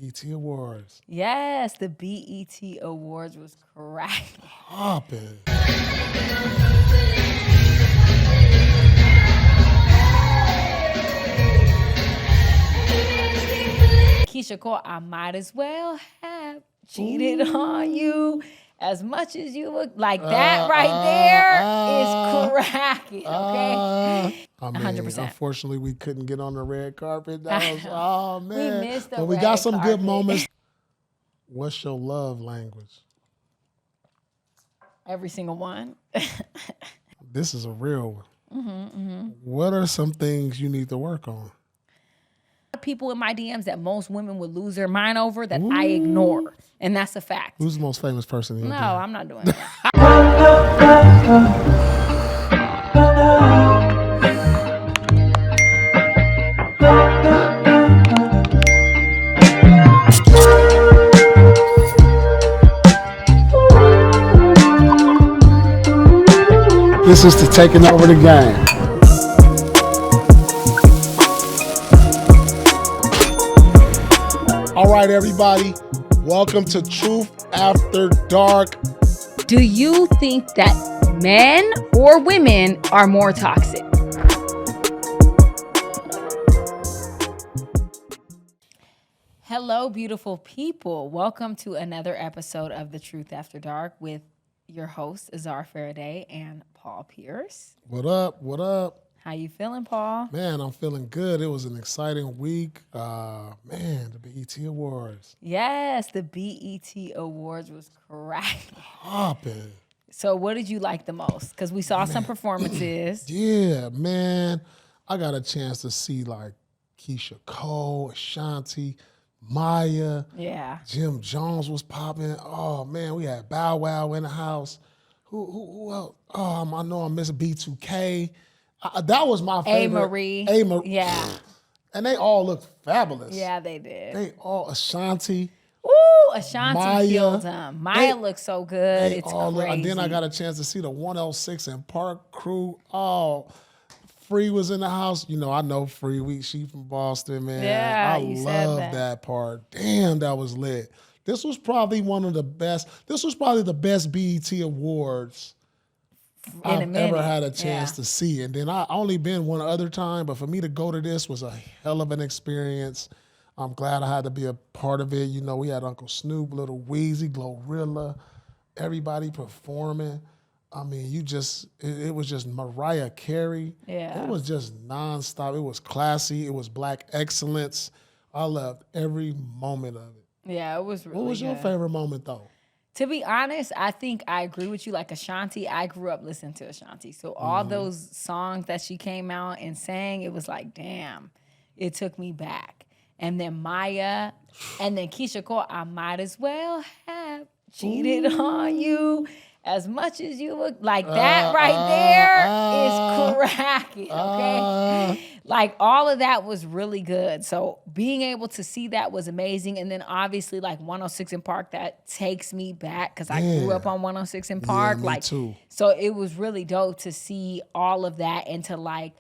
BET Awards. Yes, the BET Awards was cracking. Hopping. Keisha Cole, I might as well have cheated on you as much as you look like that right there is cracking, okay? I mean, 100%. unfortunately, we couldn't get on the red carpet. That was, oh, man. We missed the But we got red some carpet. good moments. What's your love language? Every single one. This is a real one. What are some things you need to work on? People in my DMs that most women would lose their mind over that I ignore. And that's a fact. Who's the most famous person in your No, DM? I'm not doing that. This is to taking over the game. All right, everybody. Welcome to Truth After Dark. Do you think that men or women are more toxic? Hello, beautiful people. Welcome to another episode of The Truth After Dark with your hosts, Azar Farideh and Paul Pierce. What up? What up? How you feeling, Paul? Man, I'm feeling good. It was an exciting week. Man, the BET Awards. Yes, the BET Awards was cracking. Hopping. So what did you like the most? Because we saw some performances. Yeah, man. I got a chance to see like Keisha Cole, Ashanti, Maya. Yeah. Jim Jones was popping. Oh, man, we had Bow Wow in the house. Who else? I know I missed B2K. That was my favorite. A-Marie. Yeah. And they all looked fabulous. Yeah, they did. They all, Ashanti. Ooh, Ashanti Maya. killed him. Maya looks so good. It's crazy. And then I got a chance to see the 106 and Park crew. Oh, Free was in the house. You know, I know Free. She from Boston, man. Yeah, I you said love that part. Damn, that was lit. This was probably the best BET Awards I've ever had a chance to see. And then I only been one other time, but for me to go to this was a hell of an experience. I'm glad I had to be a part of it. You know, we had Uncle Snoop, Little Weezy, Glorilla, everybody performing. I mean, it was just Mariah Carey. Yeah. It was just nonstop. It was classy. It was black excellence. I loved every moment of it. Yeah, it was really What was your favorite moment, though? To be honest, I think I agree with you. Like Ashanti, I grew up listening to Ashanti. So all those songs that she came out and sang, it was like, damn, it took me back. And then Maya, and then Keisha Cole, I might as well have cheated on you as much as you look like that right there is cracking, okay? Like all of that was really good. So being able to see that was amazing. And then obviously like 106 in Park, that takes me back because I grew up on 106 in Park. Me too. So it was really dope to see all of that and to like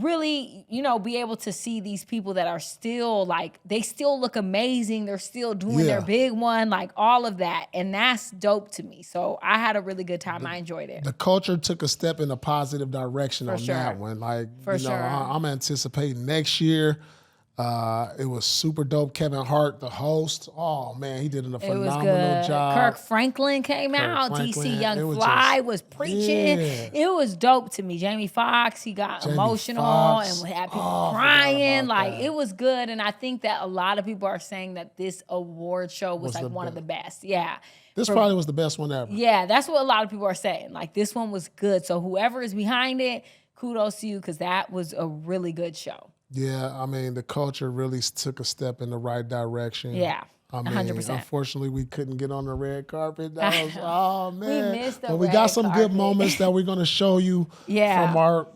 really, you know, be able to see these people that are still like, they still look amazing. They're still doing their big one, like all of that. And that's dope to me. So I had a really good time. I enjoyed it. The culture took a step in a positive direction on sure. that one. Like, For you know, sure. I'm anticipating next year. It was super dope. Kevin Hart, the host. Oh, man, he did a phenomenal job. Kirk Franklin came out. DC Young Fly was preaching. Yeah. It was dope to me. Jamie Foxx, he got emotional and had people crying. Like, it was good. And I think that a lot of people are saying that this award show was like one of the best. Yeah. This probably was the best one ever. Yeah, that's what a lot of people are saying. Like, this one was good. So whoever is behind it, kudos to you because that was a really good show. Yeah, I mean, the culture really took a step in the right direction. Yeah, I mean, 100%. Unfortunately, we couldn't get on the red carpet. That was, oh, man. We missed the But we got some carpet. good moments that we're going to show you from our,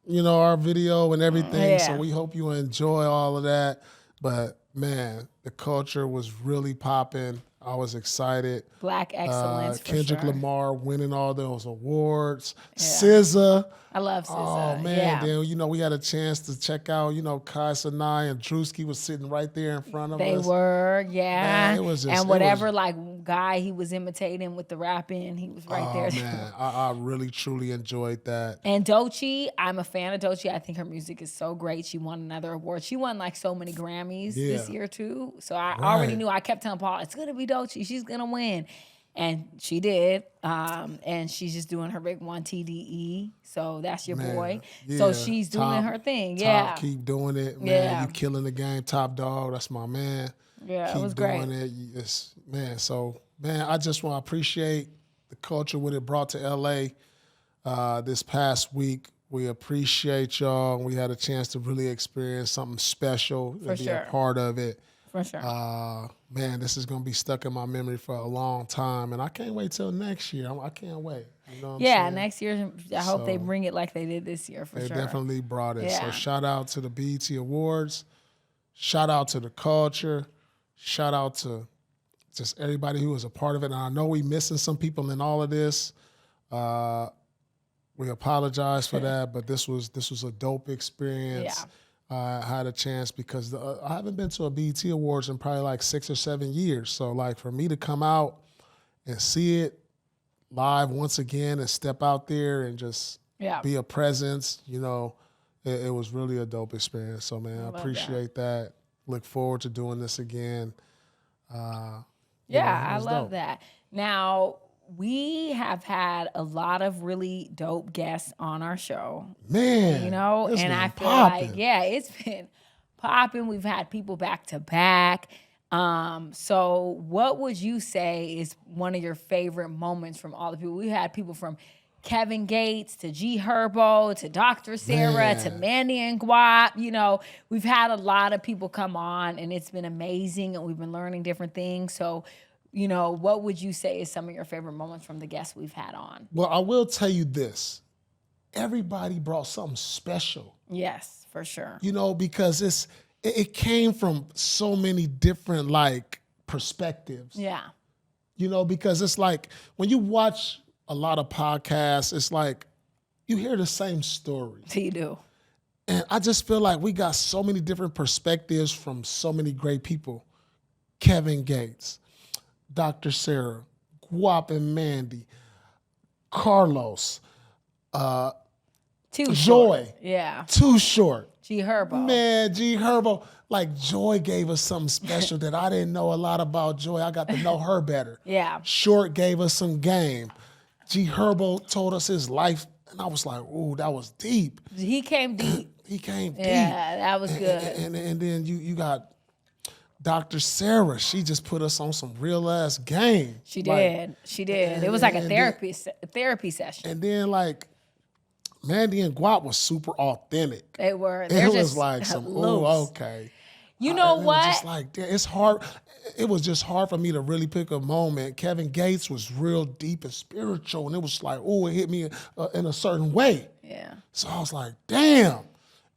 you know, our video and everything. Yeah. So we hope you enjoy all of that. But, man, the culture was really popping. I was excited. Black excellence, for Kendrick sure. Lamar winning all those awards. SZA. I love SZA. Oh man, Yeah. then we had a chance to check out, Kai Sinai and Drewski was sitting right there in front of They us. were, yeah. Man, it was just and whatever guy he was imitating with the rapping, he was right there. Oh man, I really truly enjoyed that. And Doechii, I'm a fan of Doechii. I think her music is so great. She won another award. She won like so many Grammys this year too. So I already knew. I kept telling Paul, it's gonna be Doechii. She's gonna win. And she did. And she's just doing her big one, TDE. So that's your boy. Yeah. So she's doing her thing. Yeah. Keep doing it, man. Yeah. You killing the game. Top dog. That's my man. Yeah, keep it was doing great. it. Man, so, man, I just want to appreciate the culture, what it brought to L.A. This past week. We appreciate y'all. We had a chance to really experience something special and be a part of it. For sure. Man, this is going to be stuck in my memory for a long time. And I can't wait till next year. I can't wait. You know what I'm saying? Next year, I hope they bring it like they did this year, for sure. They definitely brought it. Yeah. So shout out to the BET Awards. Shout out to the culture. Shout out to just everybody who was a part of it. And I know we missing some people in all of this. We apologize for that, but this was a dope experience. Yeah. I had a chance because I haven't been to a BET Awards in probably like 6 or 7 years. So like for me to come out and see it live once again and step out there and just be a presence, it was really a dope experience. So man, I appreciate that. Look forward to doing this again. I love that. Now, we have had a lot of really dope guests on our show. Man, and I feel popping. like, it's been popping. We've had people back to back. So what would you say is one of your favorite moments from all the people? We had people from Kevin Gates to G Herbo to Dr. Sarah to Mandy and Guap. We've had a lot of people come on and it's been amazing and we've been learning different things. So what would you say is some of your favorite moments from the guests we've had on? Well, I will tell you this. Everybody brought something special. Yes, for sure. Because it came from so many different, perspectives. Yeah. Because it's like when you watch a lot of podcasts, it's like you hear the same story. You do. And I just feel like we got so many different perspectives from so many great people. Kevin Gates, Dr. Sarah, Guap and Mandy, Carlos, Too Joy. Short. Yeah. Too Short. G Herbo. Man, G Herbo. Joy gave us something special that I didn't know a lot about Joy. I got to know her better. Yeah. Short gave us some game. G Herbo told us his life, and I was like, ooh, that was deep. He came deep. He came deep. Yeah, that was good. And then you got Dr. Sarah. She just put us on some real ass game. She did. It was like a therapy session. And then Mandy and Guap was super authentic. They were. It was like some, okay. You know what? Just it's hard. It was just hard for me to really pick a moment. Kevin Gates was real deep and spiritual, and it was like, it hit me in a certain way. Yeah. So I was like, damn.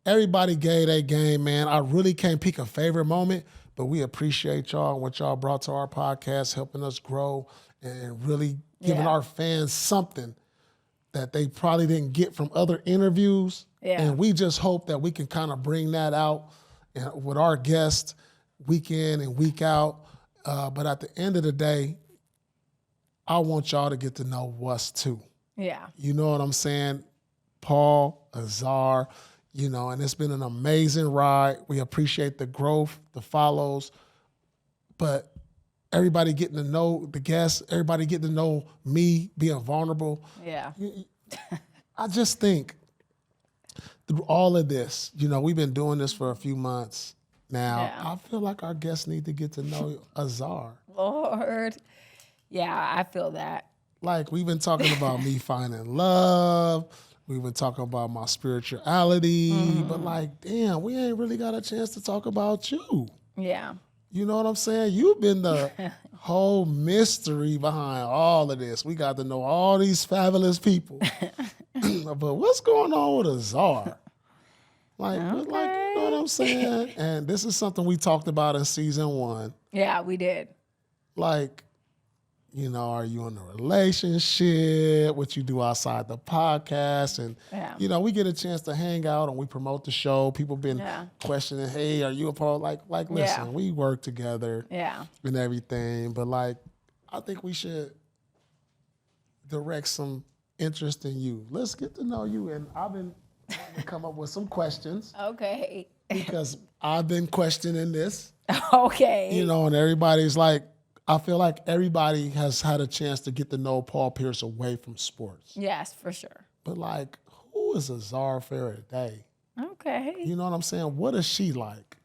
Everybody gave that game, man. I really can't pick a favorite moment, but we appreciate y'all and what y'all brought to our podcast, helping us grow and really giving our fans something that they probably didn't get from other interviews. Yeah. And we just hope that we can kind of bring that out with our guests week in and week out. But at the end of the day, I want y'all to get to know us too. Yeah. You know what I'm saying? Paul, Azar, and it's been an amazing ride. We appreciate the growth, the follows, but everybody getting to know the guests, everybody getting to know me being vulnerable. Yeah. I just think through all of this, we've been doing this for a few months now. Yeah. I feel like our guests need to get to know Azar. Lord. Yeah, I feel that. We've been talking about me finding love. We've been talking about my spirituality. But damn, we ain't really got a chance to talk about you. Yeah. You know what I'm saying? You've been the whole mystery behind all of this. We got to know all these fabulous people. But what's going on with Azar? You know what I'm saying? And this is something we talked about in season 1. Yeah, we did. You know, are you in a relationship? What you do outside the podcast? And, you know, we get a chance to hang out and we promote the show. People been questioning, hey, are you a pro? Like, listen, we work together and everything. But, like, I think we should direct some interest in you. Let's get to know you. And I've been trying to come up with some questions. Okay. Because I've been questioning this. Okay. You know, and everybody's like, I feel like everybody has had a chance to get to know Paul Pierce away from sports. Yes, for sure. But like, who is Azar Farideh? Okay. You know what I'm saying? What is she like?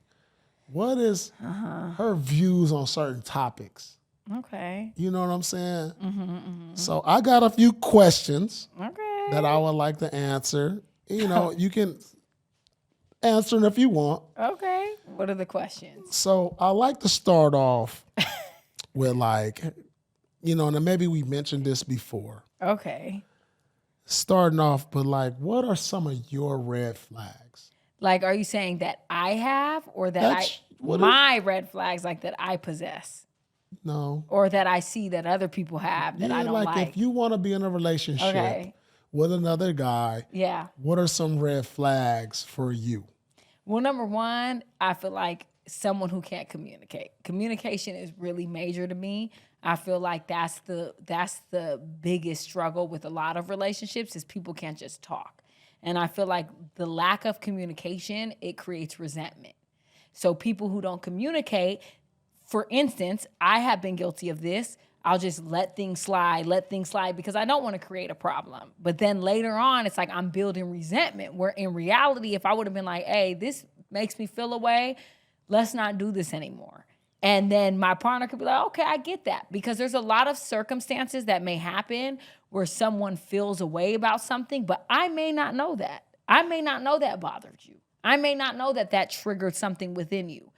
What is her views on certain topics? Okay. You know what I'm saying? So I got a few questions that I would like to answer. You know, you can answer them if you want. Okay. What are the questions? So I like to start off with like, you know, and maybe we mentioned this before. Okay. Starting off, but like, what are some of your red flags? Like, are you saying that I have or that my red flags, like that I possess? No. Or that I see that other people have that I don't like? If you want to be in a relationship with another guy, what are some red flags for you? Well, number one, I feel like someone who can't communicate. Communication is really major to me. I feel like that's the biggest struggle with a lot of relationships is people can't just talk. And I feel like the lack of communication, it creates resentment. So people who don't communicate, for instance, I have been guilty of this. I'll just let things slide because I don't want to create a problem. But then later on, it's like I'm building resentment where in reality, if I would have been like, hey, this makes me feel away, let's not do this anymore. And then my partner could be like, okay, I get that. Because there's a lot of circumstances that may happen where someone feels a way about something, but I may not know that. I may not know that bothered you. I may not know that that triggered something within you.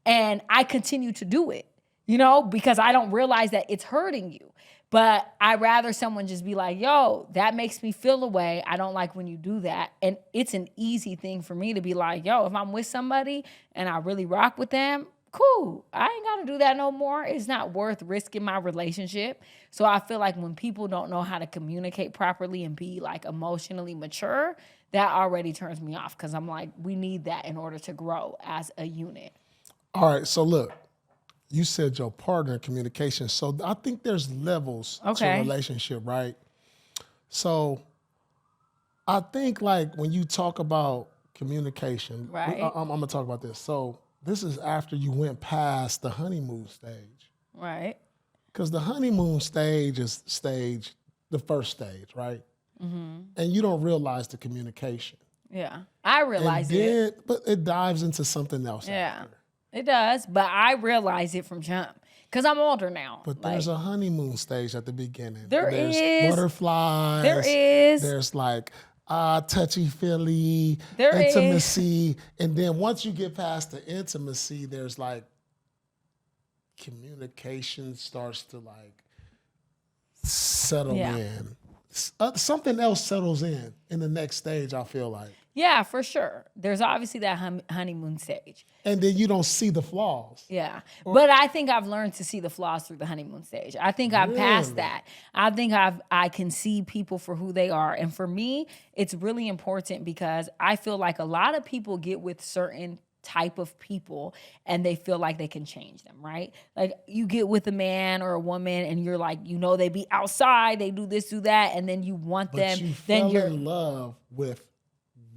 And I continue to do it, you know, because I don't realize that it's hurting you. But I'd rather someone just be like, yo, that makes me feel away. I don't like when you do that. And it's an easy thing for me to be like, yo, if I'm with somebody and I really rock with them, cool. I ain't got to do that no more. It's not worth risking my relationship. So I feel like when people don't know how to communicate properly and be like emotionally mature, that already turns me off because I'm like, we need that in order to grow as a unit. All right. So look, you said your partner in communication. So I think there's levels to a relationship, right? So I think like when you talk about communication, I'm going to talk about this. So this is after you went past the honeymoon stage. Right. Because the honeymoon stage is the first stage, right? And you don't realize the communication. Yeah. I realize it. But it dives into something else after. It does, but I realize it from jump because I'm older now. But there's a honeymoon stage at the beginning. There's butterflies. There is. There's like touchy-feely, intimacy. And then once you get past the intimacy, there's like communication starts to like settle in. Something else settles in the next stage, I feel like. Yeah, for sure. There's obviously that honeymoon stage. And then you don't see the flaws. Yeah. But I think I've learned to see the flaws through the honeymoon stage. I think I've passed that. I think I can see people for who they are. And for me, it's really important because I feel like a lot of people get with certain type of people and they feel like they can change them, right? Like you get with a man or a woman and you're like, you know, they be outside, they do this, do that, and then you want them. Then you're in love with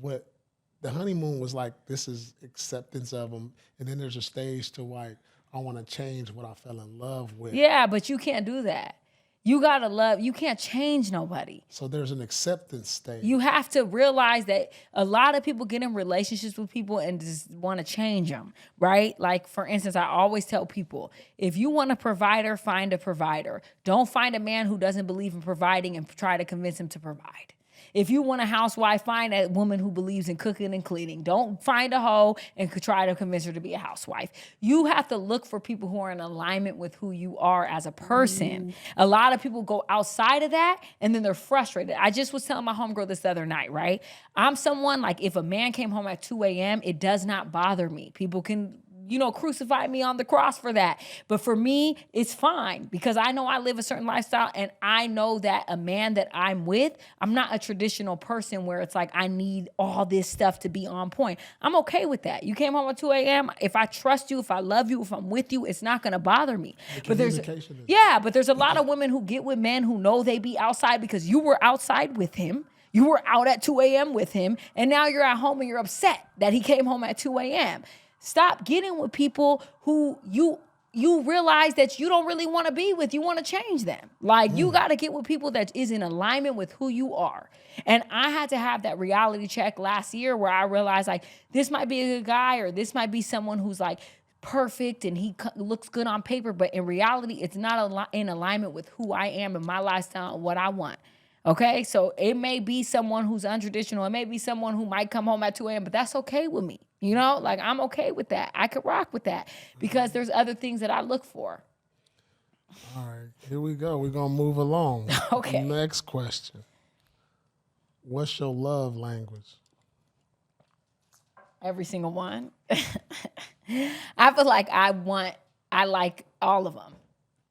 what the honeymoon was like. This is acceptance of them, and then there's a stage to like, I want to change what I fell in love with. Yeah, but you can't do that. You gotta love. You can't change nobody. So there's an acceptance stage. You have to realize that a lot of people get in relationships with people and just want to change them, right? Like, for instance, I always tell people, if you want a provider, find a provider. Don't find a man who doesn't believe in providing and try to convince him to provide. If you want a housewife, find a woman who believes in cooking and cleaning. Don't find a hoe and try to convince her to be a housewife. You have to look for people who are in alignment with who you are as a person. A lot of people go outside of that and then they're frustrated. I just was telling my homegirl this the other night, right? I'm someone like if a man came home at 2 a.m., it does not bother me. People can, crucified me on the cross for that. But for me, it's fine because I know I live a certain lifestyle and I know that a man that I'm with, I'm not a traditional person where it's like I need all this stuff to be on point. I'm okay with that. You came home at 2 a.m. If I trust you, if I love you, if I'm with you, it's not going to bother me. But there's a lot of women who get with men who know they be outside because you were outside with him. You were out at 2 a.m. with him, and now you're at home and you're upset that he came home at 2 a.m. Stop getting with people who you realize that you don't really want to be with. You want to change them. Like, you got to get with people that is in alignment with who you are. And I had to have that reality check last year where I realized, like, this might be a good guy or this might be someone who's, like, perfect and he looks good on paper, but in reality, it's not in alignment with who I am and my lifestyle and what I want. Okay, so it may be someone who's untraditional. It may be someone who might come home at 2 a.m., but that's okay with me. Like, I'm okay with that. I could rock with that because there's other things that I look for. All right, here we go. We're going to move along. Okay. Next question. What's your love language? Every single one. I feel like I like all of them.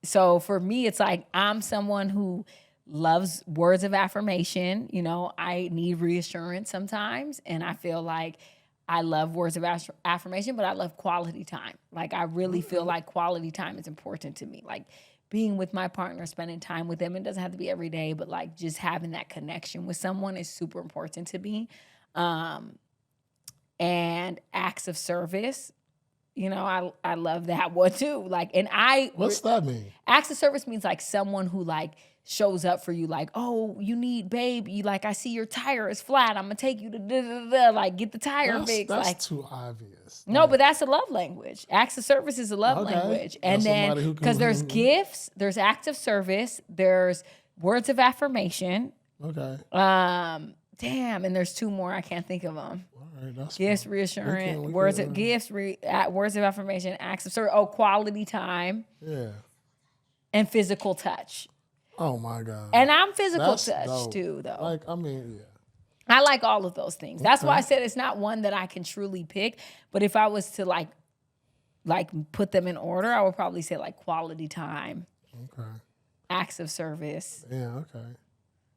So for me, it's like I'm someone who loves words of affirmation. I need reassurance sometimes, and I feel like I love words of affirmation, but I love quality time. Like, I really feel like quality time is important to me. Like, being with my partner, spending time with them. It doesn't have to be every day, but like just having that connection with someone is super important to me. And acts of service. I love that one too. What's that mean? Acts of service means like someone who like shows up for you, like, oh, you need, babe, I see your tire is flat. I'm gonna take you to like get the tire fixed. That's like too obvious. No, but that's a love language. Acts of service is a love language. And then because there's gifts, there's acts of service, there's words of affirmation. Okay. And there's two more. I can't think of them. Right, that's gifts, reassurance, words of affirmation, acts of service. Oh, quality time. Yeah. And physical touch. Oh my God. And I'm physical touch too, though. Yeah. I like all of those things. That's why I said it's not one that I can truly pick. But if I was to like put them in order, I would probably say like quality time. Okay. Acts of service. Yeah. Okay.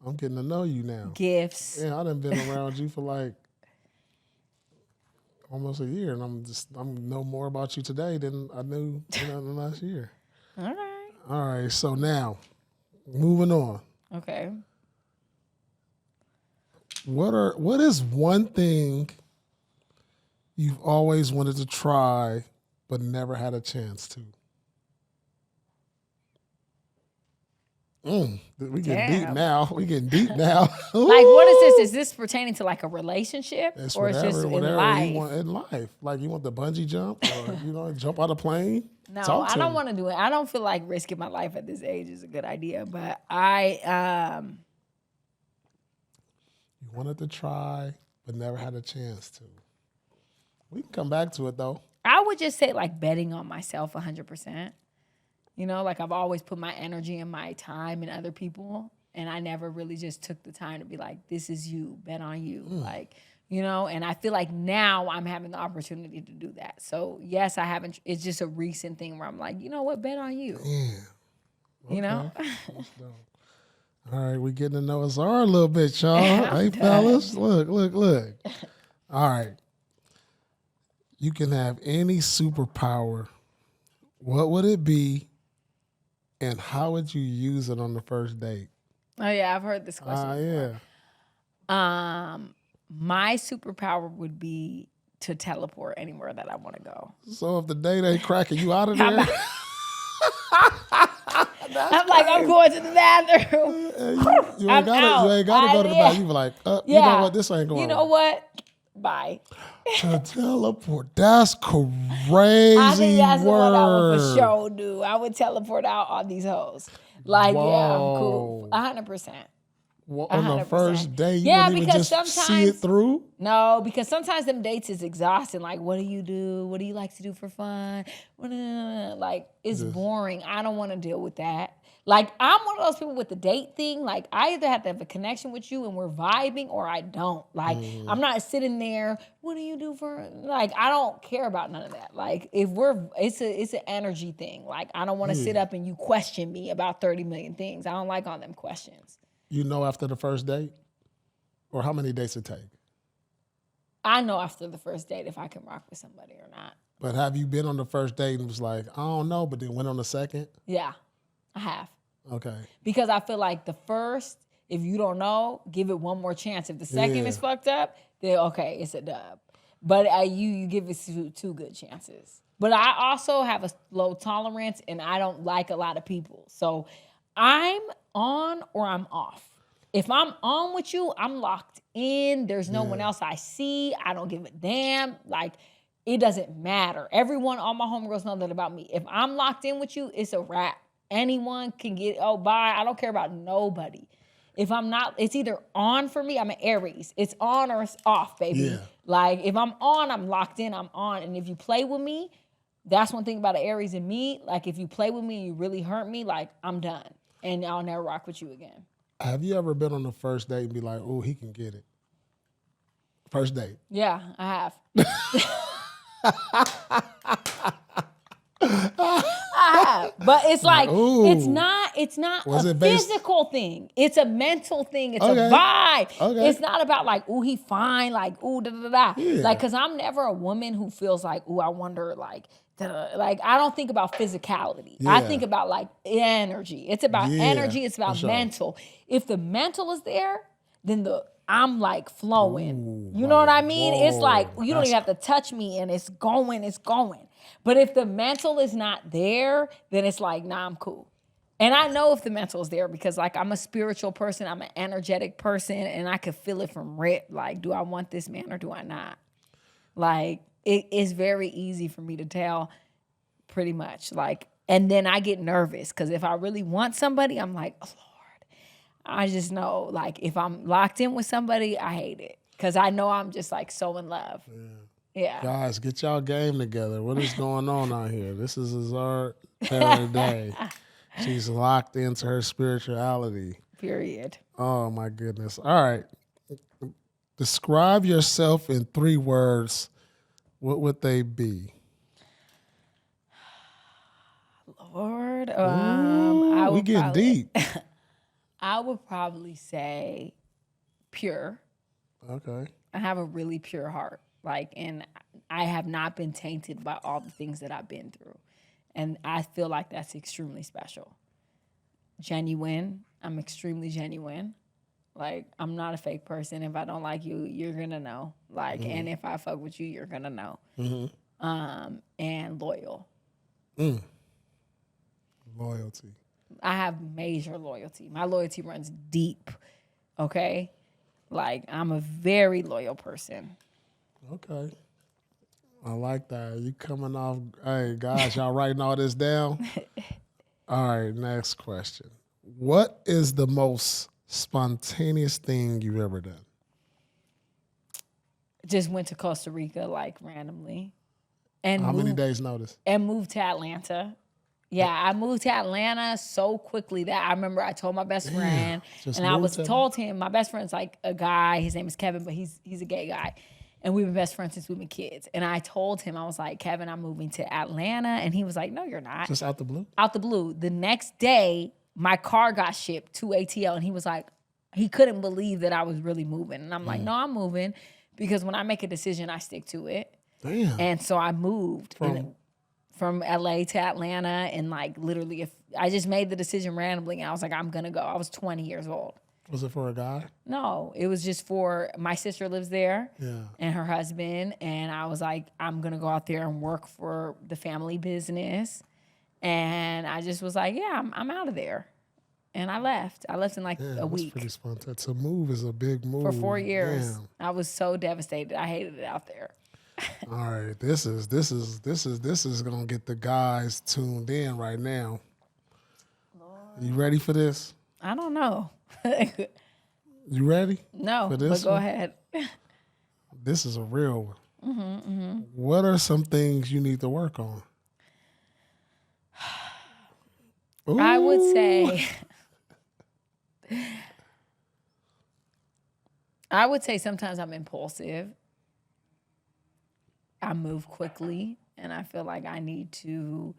I'm getting to know you now. Gifts. Yeah, I done been around you for like almost a year, and I'm know more about you today than I knew the last year. All right. So now, moving on. Okay. What is one thing you've always wanted to try but never had a chance to? We getting deep now. Like, what is this? Is this pertaining to like a relationship, or it's just in life? You want in life. Like, you want the bungee jump, or jump out a plane. No, I don't want to do it. I don't feel like risking my life at this age is a good idea. But you wanted to try, but never had a chance to. We can come back to it though. I would just say like betting on myself 100%. Like I've always put my energy and my time in other people, and I never really just took the time to be like, this is you, bet on you. And I feel like now I'm having the opportunity to do that. So yes, I haven't, it's just a recent thing where I'm like, you know what, bet on you. Yeah. Okay. All right, we getting to know Azar a little bit, y'all. Hey, fellas, look. All right. You can have any superpower. What would it be? And how would you use it on the first date? Oh, yeah, I've heard this question before. My superpower would be to teleport anywhere that I want to go. So if the date ain't cracking, you out of there? I'm like, I'm going to the bathroom. You ain't got to go to the bathroom. You be like, you know what? This ain't going You know what? Bye. To teleport. That's crazy. I think that's what I would for sure do. I would teleport out on these hoes. Like, yeah, I'm cool. 100%. On the 100%. first day, you Yeah, wouldn't even because just see it through? No, because sometimes them dates is exhausting. Like, what do you do? What do you like to do for fun? Like, it's boring. I don't want to deal with that. Like, I'm one of those people with the date thing. Like, I either have to have a connection with you and we're vibing, or I don't. Like, I'm not sitting there, what do you do for, like, I don't care about none of that. Like, if it's an energy thing. Like, I don't want to sit up and you question me about 30 million things. I don't like all them questions. You know after the first date? Or how many dates it take? I know after the first date if I can rock with somebody or not. But have you been on the first date and was like, I don't know, but then went on the second? Yeah, I have. Okay. Because I feel like the first, if you don't know, give it one more chance. If the second is fucked up, then okay, it's a dub. But you give it two good chances. But I also have a low tolerance, and I don't like a lot of people. So I'm on or I'm off. If I'm on with you, I'm locked in. There's no one else I see. I don't give a damn. Like, it doesn't matter. Everyone, all my homegirls know that about me. If I'm locked in with you, it's a wrap. Anyone can get, bye. I don't care about nobody. If I'm not, it's either on for me. I'm an Aries. It's on or it's off, baby. Yeah. Like, if I'm on, I'm locked in, I'm on. And if you play with me, that's one thing about an Aries and me. Like, if you play with me and you really hurt me, like, I'm done. And I'll never rock with you again. Have you ever been on the first date and be like, oh, he can get it? First date. Yeah, I have. But it's like, ooh. it's not a physical thing. It's a mental thing. It's a vibe. Okay. It's not about like, ooh, he fine, like, ooh, da da da. Yeah. Like, cause I'm never a woman who feels like, ooh, I wonder, like, da-da. Like, I don't think about physicality. Yeah. I think about like energy. It's about energy. It's about mental. If the mental is there, then I'm like flowing. You know what I mean? It's like, you don't even have to touch me and it's going. But if the mental is not there, then it's like, nah, I'm cool. And I know if the mental is there because like I'm a spiritual person, I'm an energetic person, and I could feel it from rip. Like, do I want this man or do I not? Like, it is very easy for me to tell pretty much. Like, and then I get nervous because if I really want somebody, I'm like, oh, Lord. I just know, like, if I'm locked in with somebody, I hate it because I know I'm just like so in love. Yeah. Guys, get y'all game together. What is going on out here? This is Azar Farideh. She's locked into her spirituality. Period. Oh, my goodness. All right. Describe yourself in 3 words. What would they be? Lord, we getting deep. I would probably say pure. Okay. I have a really pure heart. Like, and I have not been tainted by all the things that I've been through. And I feel like that's extremely special. Genuine. I'm extremely genuine. Like, I'm not a fake person. If I don't like you, you're going to know. Like, and if I fuck with you, you're going to know. And loyal. Loyalty. I have major loyalty. My loyalty runs deep. Okay? Like, I'm a very loyal person. Okay. I like that. You coming off, hey, guys, y'all writing all this down? All right, next question. What is the most spontaneous thing you've ever done? Just went to Costa Rica, like, randomly. And how many days notice? And moved to Atlanta. Yeah, I moved to Atlanta so quickly that I remember I told my best friend, and I was told him, my best friend's like a guy, his name is Kevin, but he's a gay guy. And we've been best friends since we've been kids. And I told him, I was like, Kevin, I'm moving to Atlanta. And he was like, no, you're not. Just out the blue? Out the blue. The next day, my car got shipped to ATL. And he was like, he couldn't believe that I was really moving. And I'm like, no, I'm moving. Because when I make a decision, I stick to it. Damn. And so I moved from LA to Atlanta. And like literally, I just made the decision randomly. And I was like, I'm going to go. I was 20 years old. Was it for a guy? No, it was just for, my sister lives there and her husband. And I was like, I'm going to go out there and work for the family business. And I just was like, yeah, I'm out of there. And I left. I left in like a week. That's pretty spontaneous. To move is a big move. For 4 years. Damn. I was so devastated. I hated it out there. All right, this is gonna get the guys tuned in right now. Lord. You ready for this? I don't know. You ready? No, for this but go one? ahead. This is a real one. What are some things you need to work on? I would Ooh. say sometimes I'm impulsive. I move quickly, and I feel like I need to,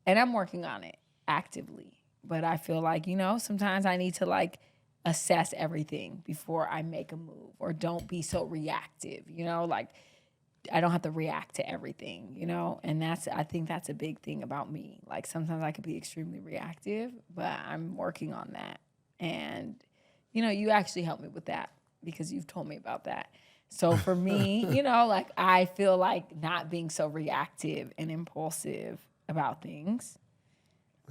and I'm working on it actively. But I feel like, sometimes I need to like assess everything before I make a move, or don't be so reactive, like I don't have to react to everything, and I think that's a big thing about me. Like sometimes I could be extremely reactive, but I'm working on that. And, you actually helped me with that because you've told me about that. So for me, like I feel like not being so reactive and impulsive about things.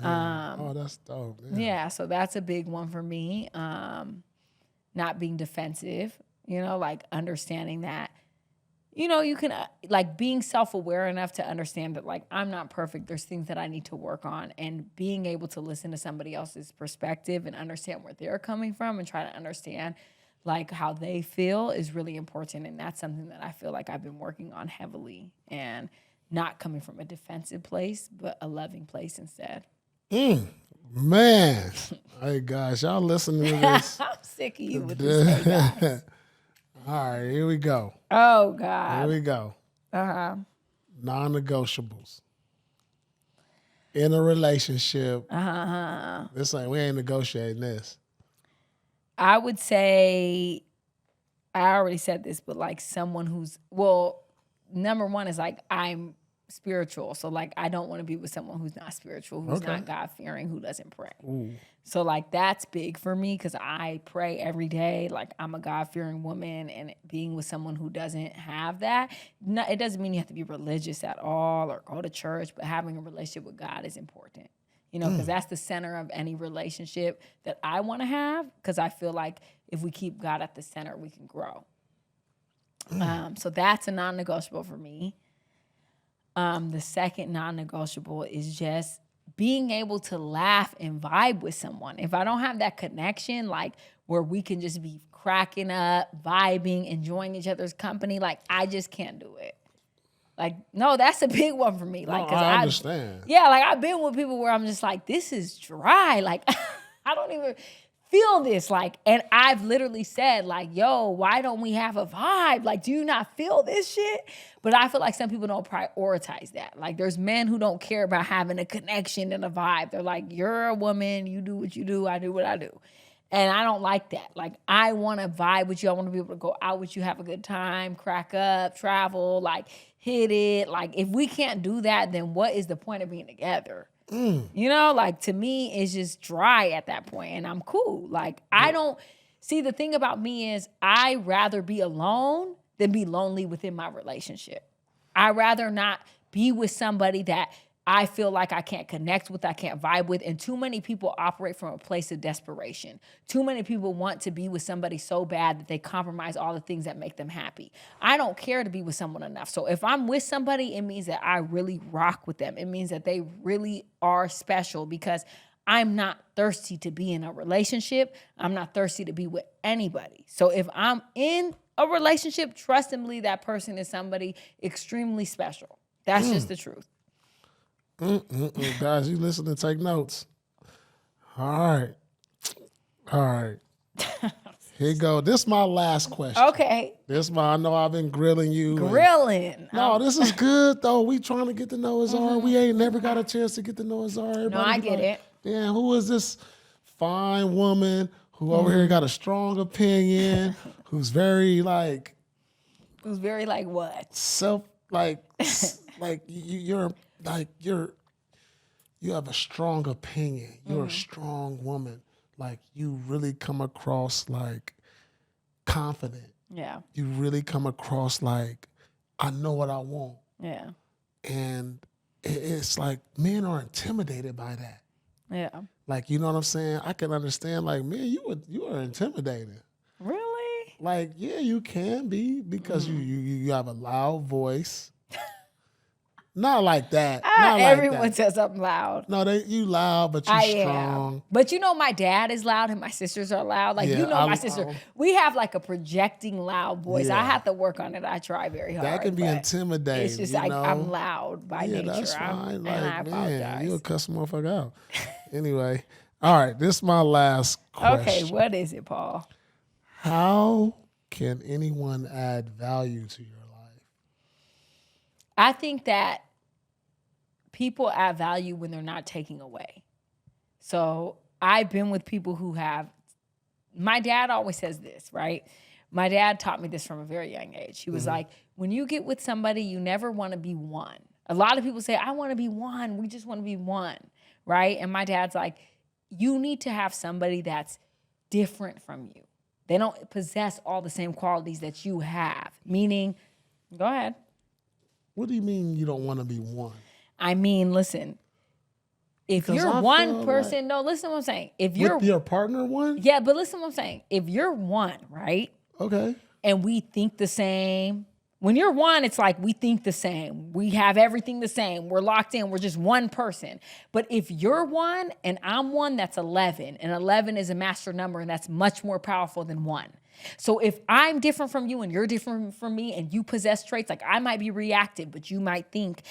Oh, that's dope. Yeah, so that's a big one for me. Not being defensive, like understanding that, you can like being self-aware enough to understand that like I'm not perfect. There's things that I need to work on, and being able to listen to somebody else's perspective and understand where they're coming from and try to understand like how they feel is really important. And that's something that I feel like I've been working on heavily, and not coming from a defensive place, but a loving place instead. Man. Hey, guys, y'all listening to this? I'm sick of you with this. Hey, guys. All right, here we go. Oh, God. Here we go. Non-negotiables. In a relationship. We ain't negotiating this. I would say, I already said this, but like someone who's, number one is like I'm spiritual. So like I don't want to be with someone who's not spiritual, who's not God-fearing, who doesn't pray. Ooh. So like that's big for me because I pray every day. Like I'm a God-fearing woman, and being with someone who doesn't have that, it doesn't mean you have to be religious at all or go to church, but having a relationship with God is important. Because that's the center of any relationship that I want to have, because I feel like if we keep God at the center, we can grow. So that's a non-negotiable for me. The second non-negotiable is just being able to laugh and vibe with someone. If I don't have that connection, like where we can just be cracking up, vibing, enjoying each other's company, like I just can't do it. Like, no, that's a big one for me. Like, 'cause I understand. Yeah, like I've been with people where I'm just like, this is dry. Like, I don't even feel this. Like, and I've literally said, like, yo, why don't we have a vibe? Like, do you not feel this shit? But I feel like some people don't prioritize that. Like, there's men who don't care about having a connection and a vibe. They're like, you're a woman, you do what you do, I do what I do. And I don't like that. Like, I want to vibe with you. I want to be able to go out with you, have a good time, crack up, travel, like, hit it. Like, if we can't do that, then what is the point of being together? Like, to me, it's just dry at that point, and I'm cool. Like, I don't see, the thing about me is I rather be alone than be lonely within my relationship. I rather not be with somebody that I feel like I can't connect with, I can't vibe with. And too many people operate from a place of desperation. Too many people want to be with somebody so bad that they compromise all the things that make them happy. I don't care to be with someone enough. So if I'm with somebody, it means that I really rock with them. It means that they really are special, because I'm not thirsty to be in a relationship. I'm not thirsty to be with anybody. So if I'm in a relationship, trust and believe that person is somebody extremely special. That's just the truth. Guys, you listen and take notes. All right. Here you go. This is my last question. Okay. I know I've been grilling you. Grilling. No, this is good, though. We trying to get to know Azar. We ain't never got a chance to get to know Azar. No, I get it. Damn, who is this fine woman who over here got a strong opinion, who's very like... Who's very like what? You have a strong opinion. You're a strong woman. Like, you really come across like confident. Yeah. You really come across like, I know what I want. Yeah. And it's like men are intimidated by that. Yeah. Like, you know what I'm saying? I can understand, like, man, you are intimidated. Really? Like, yeah, you can be, because you have a loud voice. Not like that. Not Everyone like that. says I'm loud. No, you loud, but you strong. Am. But you know, my dad is loud and my sisters are loud. Like, my sister. We have like a projecting loud voice. I have to work on it. I try very hard. That can be intimidating. It's just I'm loud by nature. That's fine. And I apologize. You'll cuss a motherfucker out. Anyway, all right, this is my last question. Okay, what is it, Paul? How can anyone add value to your life? I think that people add value when they're not taking away. So I've been with people who have, my dad always says this, right? My dad taught me this from a very young age. He was like, when you get with somebody, you never want to be one. A lot of people say, I want to be one. We just want to be one, right? And my dad's like, you need to have somebody that's different from you. They don't possess all the same qualities that you have. Meaning, go ahead. What do you mean you don't want to be one? I mean, listen, if you're one person, no, listen to what I'm saying. If you're with your partner one? Yeah, but listen to what I'm saying. If you're one, right? Okay. And we think the same. When you're one, it's like we think the same. We have everything the same. We're locked in. We're just one person. But if you're one and I'm one, that's 11. And 11 is a master number, and that's much more powerful than one. So if I'm different from you and you're different from me and you possess traits, like I might be reactive, but you might think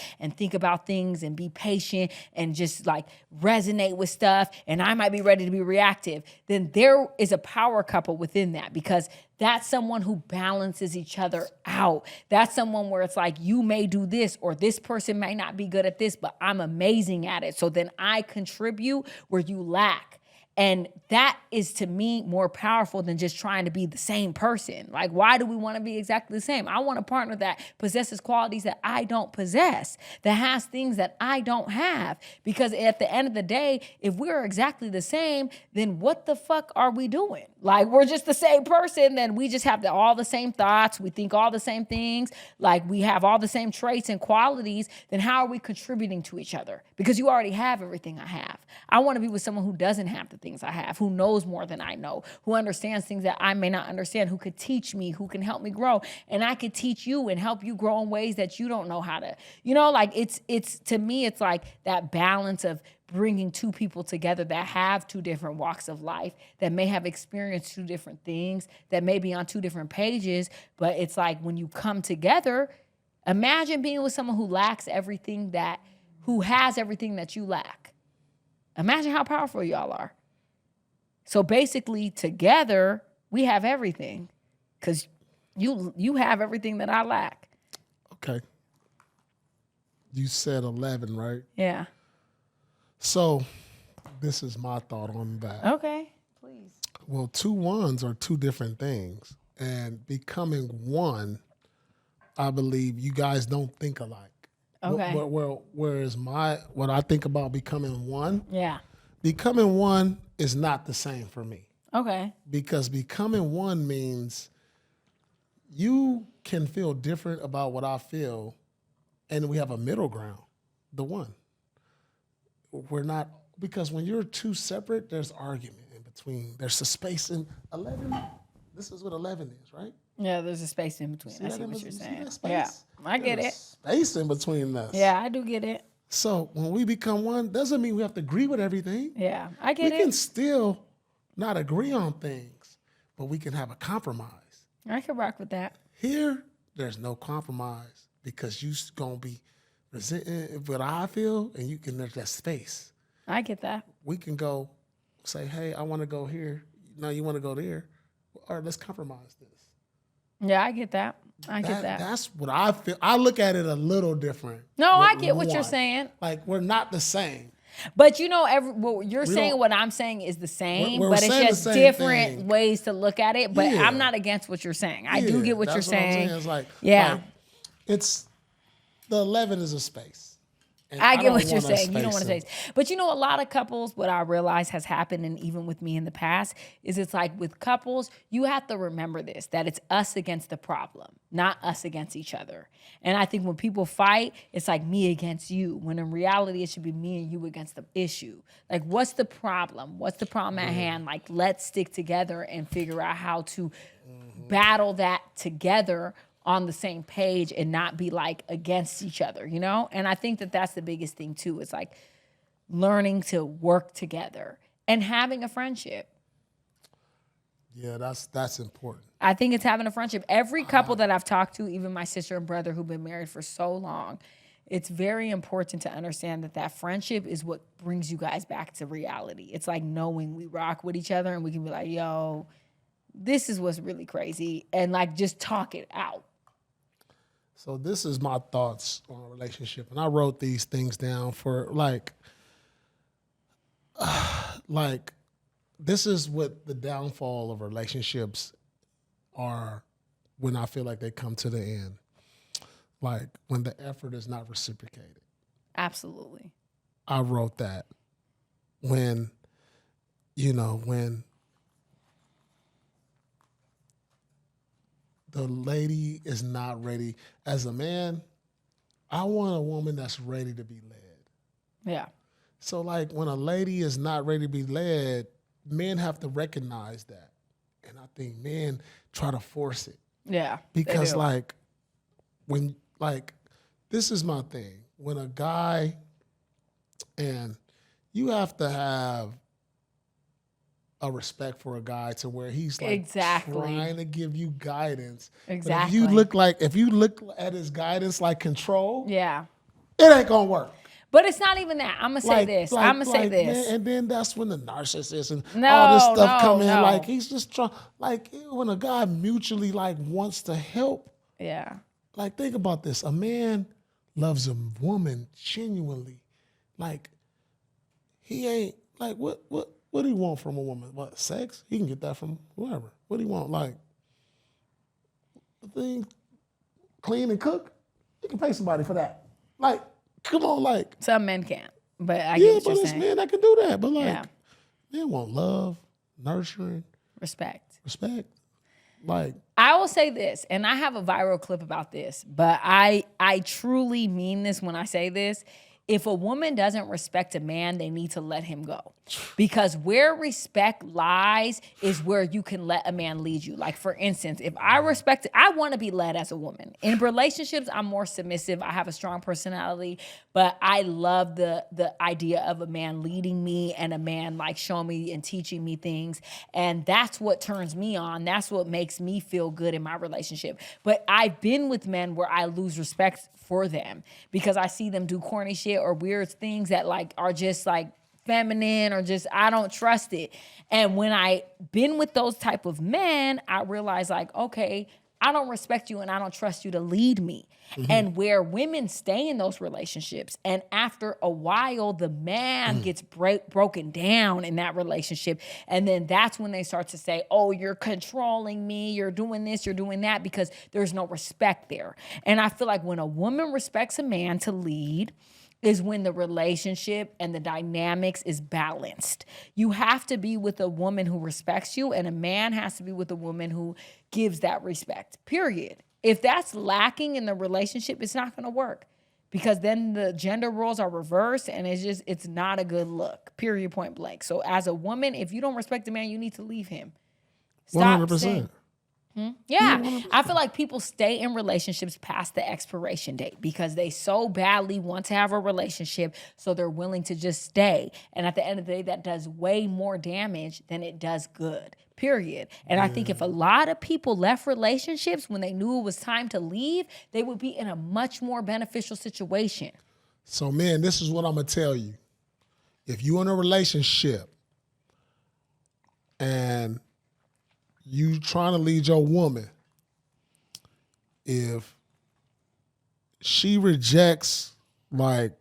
about things and be patient and just like resonate with stuff, and I might be ready to be reactive, then there is a power couple within that, because that's someone who balances each other out. That's someone where it's like, you may do this, or this person may not be good at this, but I'm amazing at it. So then I contribute where you lack. And that is, to me, more powerful than just trying to be the same person. Like, why do we want to be exactly the same? I want a partner that possesses qualities that I don't possess, that has things that I don't have. Because at the end of the day, if we're exactly the same, then what the fuck are we doing? Like, we're just the same person, then we just have all the same thoughts. We think all the same things. Like, we have all the same traits and qualities. Then how are we contributing to each other? Because you already have everything I have. I want to be with someone who doesn't have the things I have, who knows more than I know, who understands things that I may not understand, who could teach me, who can help me grow. And I could teach you and help you grow in ways that you don't know how to, like it's to me, it's like that balance of bringing two people together that have two different walks of life, that may have experienced two different things, that may be on two different pages. But it's like, when you come together, imagine being with someone who has everything that you lack. Imagine how powerful y'all are. So basically, together, we have everything, because you have everything that I lack. Okay. You said 11, right? Yeah. So this is my thought on that. Okay, please. Well, two ones are two different things. And becoming one, I believe you guys don't think alike. Okay. Whereas what I think about becoming one, yeah, becoming one is not the same for me. Okay. Because becoming one means you can feel different about what I feel, and we have a middle ground, the one. We're not, because when you're two separate, there's argument in between. There's a space in 11. This is what 11 is, right? Yeah, there's a space in between. I see what you're saying. Yeah, I get it. Space in between us. Yeah, I do get it. So when we become one, doesn't mean we have to agree with everything. Yeah, I get it. We can still not agree on things, but we can have a compromise. I can rock with that. Here, there's no compromise, because you're going to be resenting what I feel, and there's that space. I get that. We can go say, hey, I want to go here. No, you want to go there. All right, let's compromise this. Yeah, I get that. I get that. That's what I feel. I look at it a little different. No, I get what you're saying. Like, we're not the same. But what you're saying, what I'm saying is the same, but it's just different ways to look at it. But yeah. I'm not against what you're saying. I do get what you're saying. It's like, yeah. Like, it's, the 11 is a space. I get what you're saying. You don't want to say. But a lot of couples, what I realize has happened, and even with me in the past, is it's like with couples, you have to remember this, that it's us against the problem, not us against each other. And I think when people fight, it's like me against you, when in reality, it should be me and you against the issue. Like, what's the problem? What's the problem at hand? Like, let's stick together and figure out how to battle that together, on the same page and not be like against each other, you know? And I think that that's the biggest thing too. It's like learning to work together and having a friendship. Yeah, that's important. I think it's having a friendship. Every couple that I've talked to, even my sister and brother who've been married for so long, it's very important to understand that that friendship is what brings you guys back to reality. It's like knowing we rock with each other and we can be like, yo, this is what's really crazy, and like just talk it out. So this is my thoughts on a relationship, and I wrote these things down for like this is what the downfall of relationships are when I feel like they come to the end. Like when the effort is not reciprocated. Absolutely. I wrote that. When the lady is not ready. As a man, I want a woman that's ready to be led. Yeah. So like when a lady is not ready to be led, men have to recognize that. And I think men try to force it. Yeah. Because like when like this is my thing. When a guy, and you have to have a respect for a guy to where he's like trying to give you guidance. Exactly. But if you look at his guidance like control, yeah, it ain't gonna work. But it's not even that. I'm gonna say this. I'm gonna say this. Man, and then that's when the narcissist and all this stuff come in. Like he's just trying. Like when a guy mutually like wants to help. Yeah. Like think about this. A man loves a woman genuinely. Like he ain't like what do you want from a woman? What, sex? He can get that from whoever. What do you want? Like the thing, clean and cook? He can pay somebody for that. Like, come on, like. Some men can't, but I get what you're saying. Yeah, but it's men that can do that. But like, men want love, nurturing. Respect. Like. I will say this, and I have a viral clip about this, but I truly mean this when I say this. If a woman doesn't respect a man, they need to let him go. Because where respect lies is where you can let a man lead you. Like, for instance, if I respect, I want to be led as a woman. In relationships, I'm more submissive. I have a strong personality, but I love the idea of a man leading me and a man like showing me and teaching me things. And that's what turns me on. That's what makes me feel good in my relationship. But I've been with men where I lose respect for them because I see them do corny shit or weird things that like are just like feminine or just I don't trust it. And when I been with those type of men, I realize like, okay, I don't respect you and I don't trust you to lead me. Mm-hmm. And where women stay in those relationships and after a while the man gets broken down in that relationship, and then that's when they start to say, oh, you're controlling me, you're doing this, you're doing that, because there's no respect there. And I feel like when a woman respects a man to lead is when the relationship and the dynamics is balanced. You have to be with a woman who respects you, and a man has to be with a woman who gives that respect, period. If that's lacking in the relationship, it's not gonna work, because then the gender roles are reversed and it's not a good look, period, point blank. So as a woman, if you don't respect a man, you need to leave him. Stop 100%. saying, yeah, 100%. I feel like people stay in relationships past the expiration date because they so badly want to have a relationship, so they're willing to just stay. And at the end of the day, that does way more damage than it does good, period. And I think if a lot of people left relationships when they knew it was time to leave, they would be in a much more beneficial situation. So, man, this is what I'm going to tell you. If you're in a relationship and you trying to lead your woman, if she rejects like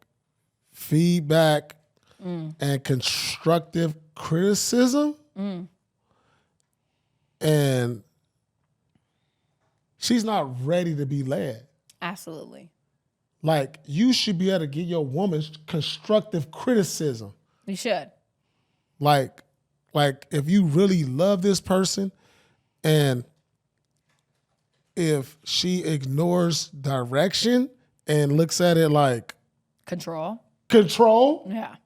feedback and constructive criticism, and she's not ready to be led. Absolutely. Like, you should be able to give your woman constructive criticism. You should. Like if you really love this person, and if she ignores direction and looks at it like control, yeah,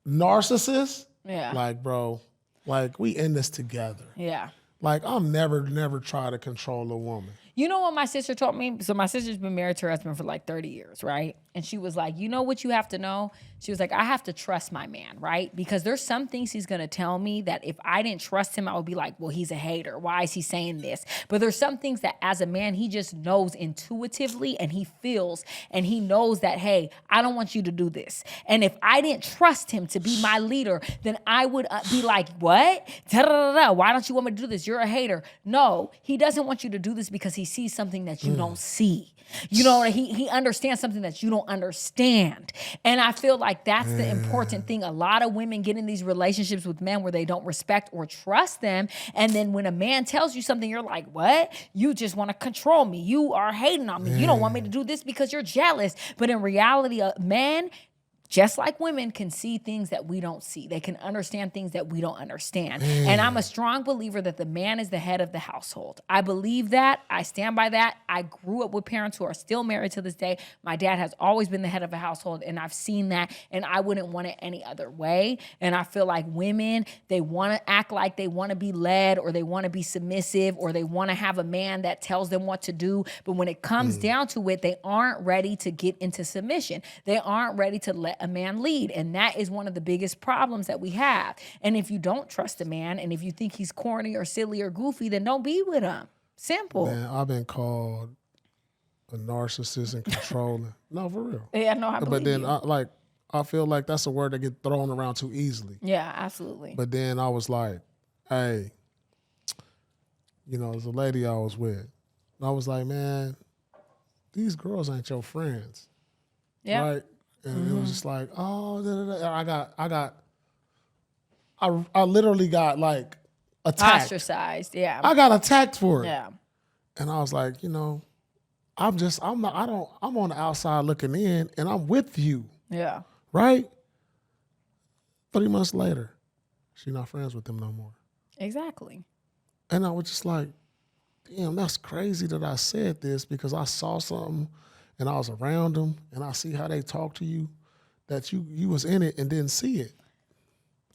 narcissist, yeah, like, bro, like we in this together. Yeah. Like, I'm never try to control a woman. You know what my sister taught me? So my sister's been married to her husband for like 30 years, right? And she was like, you know what you have to know? She was like, I have to trust my man, right? Because there's some things he's going to tell me that if I didn't trust him, I would be like, well, he's a hater. Why is he saying this? But there's some things that as a man, he just knows intuitively and he feels and he knows that, hey, I don't want you to do this. And if I didn't trust him to be my leader, then I would be like, what? Da-da-da-da. Why don't you want me to do this? You're a hater. No, he doesn't want you to do this because he sees something that you don't see. You know, he understands something that you don't understand. And I feel like that's the important thing. A lot of women get in these relationships with men where they don't respect or trust them. And then when a man tells you something, you're like, what? You just want to control me. You are hating on me. You don't want me to do this because you're jealous. But in reality, men, just like women, can see things that we don't see. They can understand things that we don't understand. And I'm a strong believer that the man is the head of the household. I believe that. I stand by that. I grew up with parents who are still married to this day. My dad has always been the head of a household, and I've seen that, and I wouldn't want it any other way. And I feel like women, they want to act like they want to be led, or they want to be submissive, or they want to have a man that tells them what to do. But when it comes down to it, they aren't ready to get into submission. They aren't ready to let a man lead. And that is one of the biggest problems that we have. And if you don't trust a man, and if you think he's corny or silly or goofy, then don't be with him. Simple. Man, I've been called a narcissist and controlling. No, for real. Yeah, no, I believe But then you. I feel like that's a word that gets thrown around too easily. Yeah, absolutely. But then I was like, hey, there's a lady I was with. And I was like, man, these girls ain't your friends. Yeah. Right? And it was just like, oh, I literally got like attacked. Ostracized, yeah. I got attacked for it. Yeah. And I was like, I'm on the outside looking in, and I'm with you. Yeah. Right? 3 months later, she's not friends with them no more. Exactly. And I was just like, damn, that's crazy that I said this, because I saw something and I was around them and I see how they talk to you, that you was in it and didn't see it.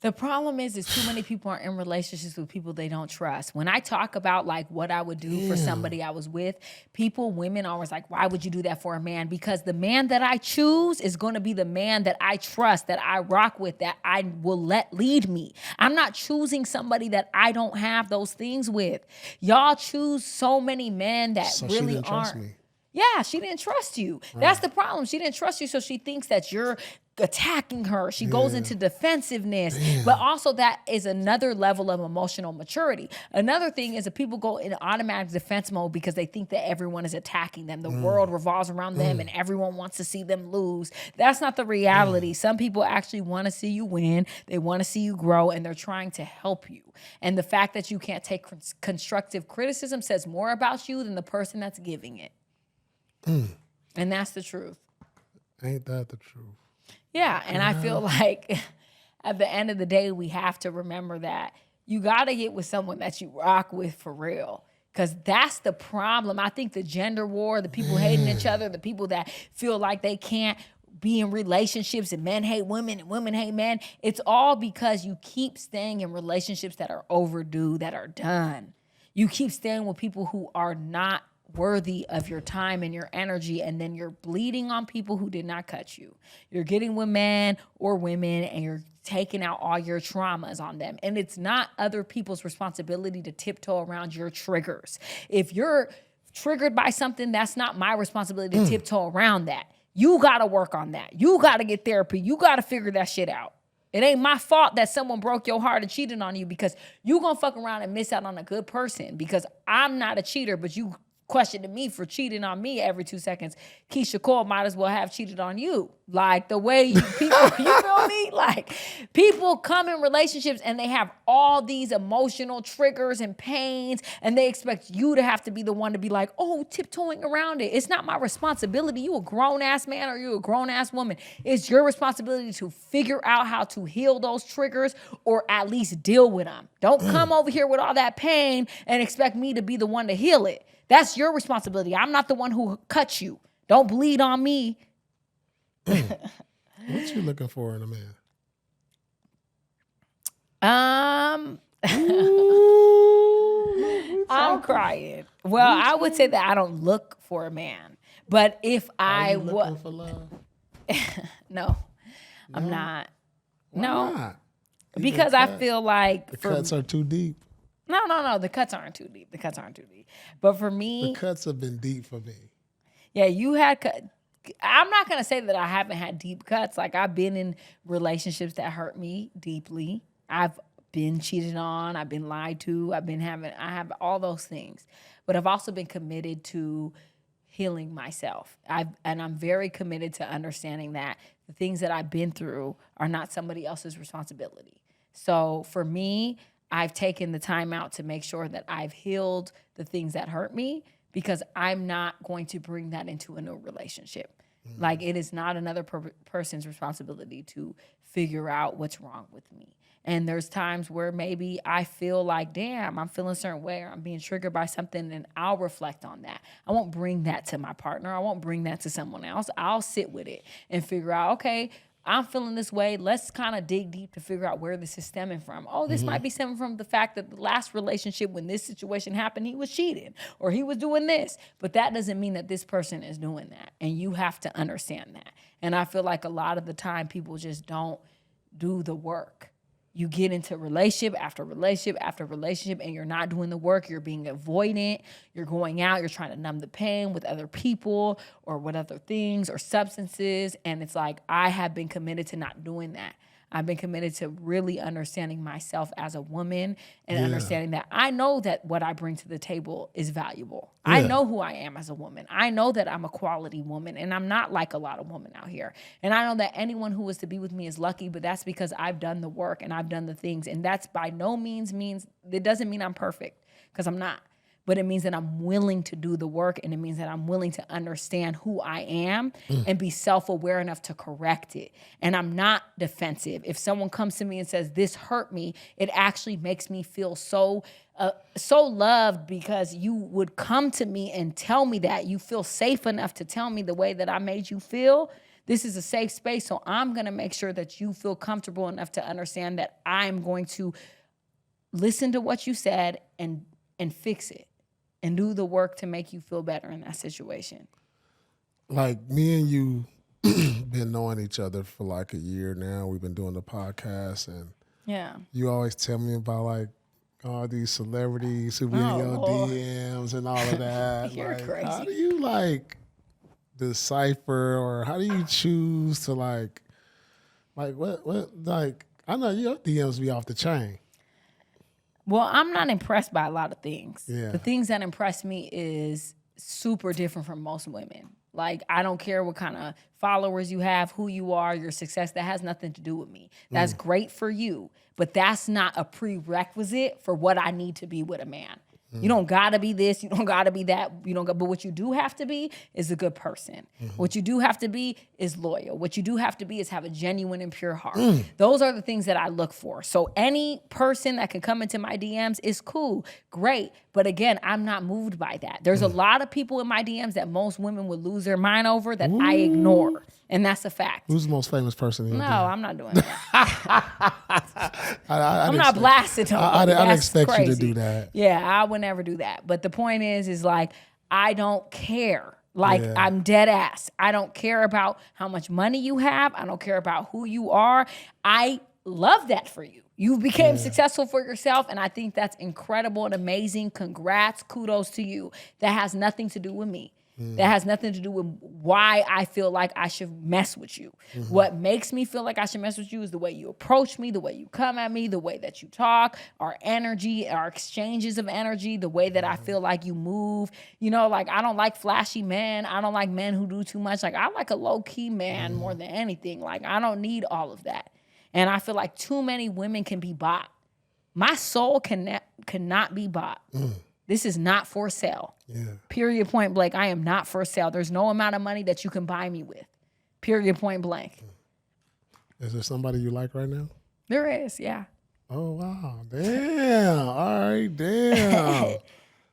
The problem is too many people are in relationships with people they don't trust. When I talk about like what I would do for somebody I was with, women are always like, why would you do that for a man? Because the man that I choose is going to be the man that I trust, that I rock with, that I will let lead me. I'm not choosing somebody that I don't have those things with. Y'all choose so many men that So really she didn't aren't. trust me. Yeah, she didn't trust you. Right. That's the problem. She didn't trust you, so she thinks that you're attacking her. She goes into defensiveness. Damn. But also that is another level of emotional maturity. Another thing is that people go in automatic defense mode because they think that everyone is attacking them. The world revolves around them and everyone wants to see them lose. That's not the reality. Some people actually want to see you win. They want to see you grow, and they're trying to help you. And the fact that you can't take constructive criticism says more about you than the person that's giving it. And that's the truth. Ain't that the truth? Yeah, and I feel like at the end of the day, we have to remember that you got to get with someone that you rock with for real, because that's the problem. I think the gender war, the people hating each other, the people that feel like they can't be in relationships and men hate women and women hate men, it's all because you keep staying in relationships that are overdue, that are done. You keep staying with people who are not worthy of your time and your energy, and then you're bleeding on people who did not cut you. You're getting with men or women and you're taking out all your traumas on them. And it's not other people's responsibility to tiptoe around your triggers. If you're triggered by something, that's not my responsibility to tiptoe around that. You got to work on that. You got to get therapy. You got to figure that shit out. It ain't my fault that someone broke your heart and cheated on you, because you gonna fuck around and miss out on a good person. Because I'm not a cheater, but you questioning me for cheating on me every 2 seconds. Keisha Cole might as well have cheated on you. Like the way people, you feel me? Like people come in relationships and they have all these emotional triggers and pains, and they expect you to have to be the one to be like, oh, tiptoeing around it. It's not my responsibility. You a grown-ass man or you a grown-ass woman. It's your responsibility to figure out how to heal those triggers, or at least deal with them. Don't come over here with all that pain and expect me to be the one to heal it. That's your responsibility. I'm not the one who cut you. Don't bleed on me. What you looking for in a man? I'm crying. Well, I would say that I don't look for a man. But if I was looking for love? No, I'm not. Why No. not? Because I feel like the cuts are too deep. No. The cuts aren't too deep. But for me, The cuts have been deep for me. yeah, you had. I'm not gonna say that I haven't had deep cuts. Like I've been in relationships that hurt me deeply. I've been cheated on. I've been lied to. I have all those things. But I've also been committed to healing myself. I'm very committed to understanding that the things that I've been through are not somebody else's responsibility. So for me, I've taken the time out to make sure that I've healed the things that hurt me because I'm not going to bring that into a new relationship. Mm-hmm. Like it is not another person's responsibility to figure out what's wrong with me. And there's times where maybe I feel like, damn, I'm feeling a certain way or I'm being triggered by something, and I'll reflect on that. I won't bring that to my partner. I won't bring that to someone else. I'll sit with it and figure out, okay, I'm feeling this way. Let's kind of dig deep to figure out where this is stemming from. Oh, this might be stemming from the fact that the last relationship, when this situation happened, he was cheating or he was doing this. But that doesn't mean that this person is doing that. And you have to understand that. And I feel like a lot of the time people just don't do the work. You get into relationship after relationship after relationship and you're not doing the work. You're being avoidant. You're going out. You're trying to numb the pain with other people or with other things or substances. And it's like, I have been committed to not doing that. I've been committed to really understanding myself as a woman and understanding that I know that what I bring to the table is valuable. Yeah. I know who I am as a woman. I know that I'm a quality woman and I'm not like a lot of women out here. And I know that anyone who was to be with me is lucky, but that's because I've done the work and I've done the things. And that's by no means it doesn't mean I'm perfect because I'm not. But it means that I'm willing to do the work, and it means that I'm willing to understand who I am and be self-aware enough to correct it. And I'm not defensive. If someone comes to me and says, this hurt me, it actually makes me feel so loved because you would come to me and tell me that. You feel safe enough to tell me the way that I made you feel. This is a safe space, so I'm going to make sure that you feel comfortable enough to understand that I'm going to listen to what you said and fix it. And do the work to make you feel better in that situation. Like me and you been knowing each other for like a year now. We've been doing the podcast, and you always tell me about like all these celebrities who be in your DMs and all of that. You're like, crazy. How do you like decipher, or how do you choose to like what like? I know your DMs be off the chain. Well, I'm not impressed by a lot of things. Yeah. The things that impress me is super different from most women. Like, I don't care what kind of followers you have, who you are, your success. That has nothing to do with me. That's great for you, but that's not a prerequisite for what I need to be with a man. You don't gotta be this, you don't gotta be that, but what you do have to be is a good person. What you do have to be is loyal. What you do have to be is have a genuine and pure heart. Those are the things that I look for. So any person that can come into my DMs is cool, great. But again, I'm not moved by that. There's a lot of people in my DMs that most women would lose their mind over that I ignore. And that's a fact. Who's the most famous person in your DM? I'm not doing that. I'm not blasting them. I didn't expect crazy. you to do that. Yeah, I would never do that. But the point is like, I don't care. Like, I'm dead ass. I don't care about how much money you have. I don't care about who you are. I love that for you. You became successful for yourself, and I think that's incredible and amazing. Congrats, kudos to you. That has nothing to do with me. That has nothing to do with why I feel like I should mess with you. What makes me feel like I should mess with you is the way you approach me, the way you come at me, the way that you talk, our energy, our exchanges of energy, the way that I feel like you move. You know, like, I don't like flashy men. I don't like men who do too much. Like, I like a low-key man more than anything. Like, I don't need all of that. And I feel like too many women can be bought. My soul cannot be bought. This is not for sale. Period, point blank. I am not for sale. There's no amount of money that you can buy me with. Period, point blank. Is there somebody you like right now? There is, yeah. Oh, wow. Damn. All right, damn.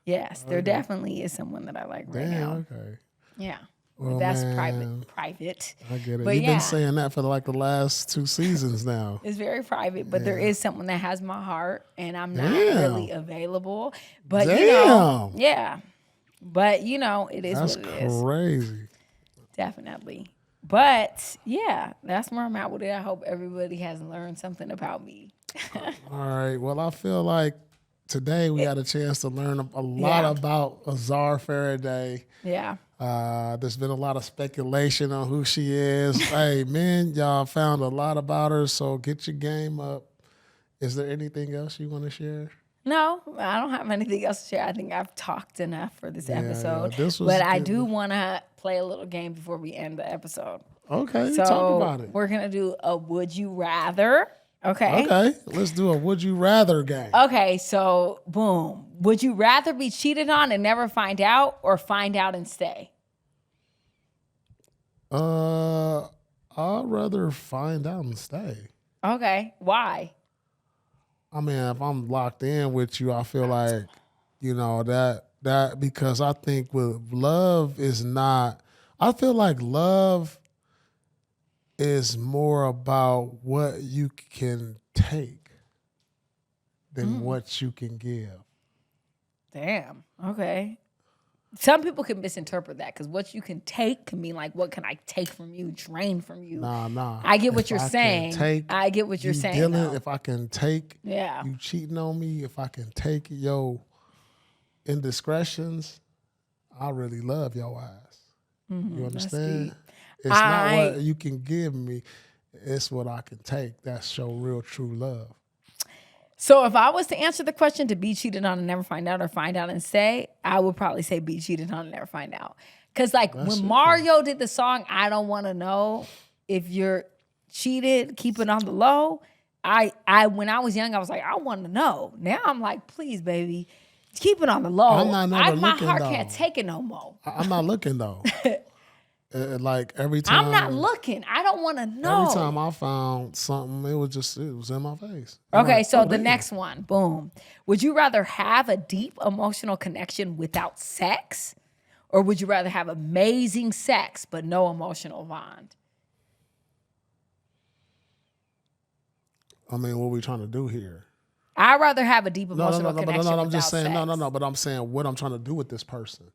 Yes, there definitely is someone that I like right now. Okay. Yeah. Well, That's man, private. I get it. But You've yeah, been saying that for like the last 2 seasons now. it's very private. But there is someone that has my heart, and I'm not Damn. really available. But Damn. yeah. But it is That's what it is. crazy. Definitely. But yeah, that's where I'm at with it. I hope everybody has learned something about me. All right. Well, I feel like today we had a chance to learn a lot about Azar Farideh. Yeah. There's been a lot of speculation on who she is. Hey, man, y'all found a lot about her, so get your game up. Is there anything else you want to share? No, I don't have anything else to share. I think I've talked enough for this episode. This was but I good. do want to play a little game before we end the episode. Okay, So talk about it. We're going to do a Would You Rather. Okay. Okay, let's do a Would You Rather game. Okay, so boom. Would you rather be cheated on and never find out, or find out and stay? I'd rather find out and stay. Okay, why? I mean, if I'm locked in with you, I feel like, that because I think with love is not, I feel like love is more about what you can take than what you can give. Damn. Okay. Some people can misinterpret that, because what you can take can mean like, what can I take from you, drain from you? Nah. I get what you're saying. I get what you're saying. If I can take Yeah. you cheating on me, if I can take your indiscretions, I really love your ass. You understand? It's not what you can give me, it's what I can take. That show real true love. So if I was to answer the question, to be cheated on and never find out, or find out and stay, I would probably say be cheated on and never find out. Because when Mario did the song, I don't want to know if you're cheated, keep it on the low. When I was young, I was like, I want to know. Now I'm like, please, baby, keep it on the low. My heart can't take it no more. I'm not looking though. Like every time. I'm not looking. I don't want to know. Every time I found something, it was in my face. Okay, like, so the next one, boom. Would you rather have a deep emotional connection without sex, or would you rather have amazing sex but no emotional bond? I mean, what are we trying to do here? I'd rather have a deep emotional connection I'm without just saying, sex. but I'm saying what I'm trying to do with this person.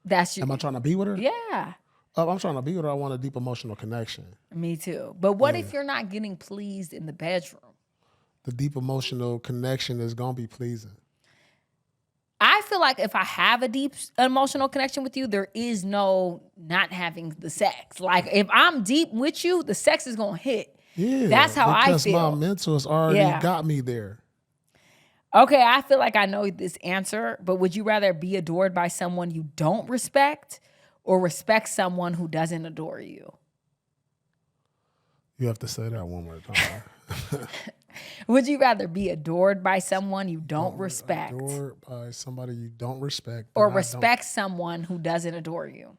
That's you. Am I trying to be with her? Yeah. I'm trying to be with her. I want a deep emotional connection. Me too. But what if you're not getting pleased in the bedroom? The deep emotional connection is going to be pleasing. I feel like if I have a deep emotional connection with you, there is no not having the sex. Like if I'm deep with you, the sex is going to hit. Yeah. That's how I feel. Because my mental has already got me there. Okay, I feel like I know this answer, but would you rather be adored by someone you don't respect, or respect someone who doesn't adore you? You have to say that one more time. Would you rather be adored by someone you don't respect? Adored by somebody you don't respect. Or respect someone who doesn't adore you?